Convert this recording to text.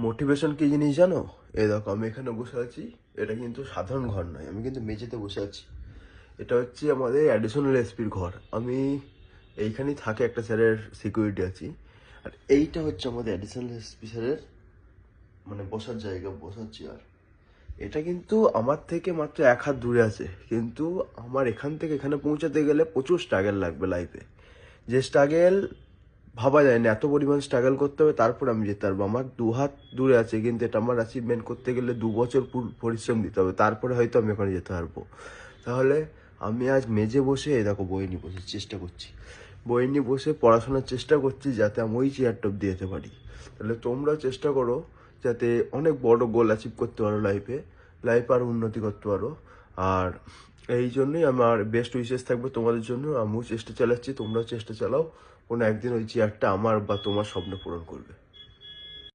Motivation কি জিনিস জানো? এই দেখো আমি এখানে বসে আছি। এটা কিন্তু সাধারণ ঘর নয়, আমি কিন্তু মেঝেতে বসে আছি। এটা হচ্ছে আমাদের অ্যাডিশনাল এসপির ঘর। আমি এইখানেই থাকে, একটা স্যারের সিকিউরিটি আছি। আর এইটা হচ্ছে আমাদের অ্যাডিশনাল এসপি স্যারের মানে বসার জায়গা, বসার চেয়ার। এটা কিন্তু আমার থেকে মাত্র 1 হাত দূরে আছে, কিন্তু আমার এখান থেকে এখানে পৌঁছাতে গেলে প্রচুর স্ট্রাগল লাগবে লাইফে। যে স্ট্রাগল ভাবা যায় না, এত পরিমাণ স্ট্রাগল করতে হবে তারপর আমি যেতে পারবো। আমার 2 হাত দূরে আছে, কিন্তু এটা আমার অ্যাচিভমেন্ট করতে গেলে 2 বছর পরিশ্রম দিতে হবে, তারপরে হয়তো আমি ওখানে যেতে পারবো। তাহলে আমি আজ মেজে বসে এই দেখো বই নিয়ে বসে চেষ্টা করছি, বই নিয়ে বসে পড়াশোনার চেষ্টা করছি যাতে আমি ওই চেয়ারটা অব্দি যেতে পারি। তাহলে তোমরাও চেষ্টা করো যাতে অনেক বড় গোল অ্যাচিভ করতে পারো লাইফে আরও উন্নতি করতে পারো। আর এই জন্যই আমার বেস্ট উইশেস থাকবে তোমাদের জন্য। আমিও চেষ্টা চালাচ্ছি, তোমরাও চেষ্টা চালাও, কোনো একদিন ওই চেয়ারটা আমার বা তোমার স্বপ্ন পূরণ করবে।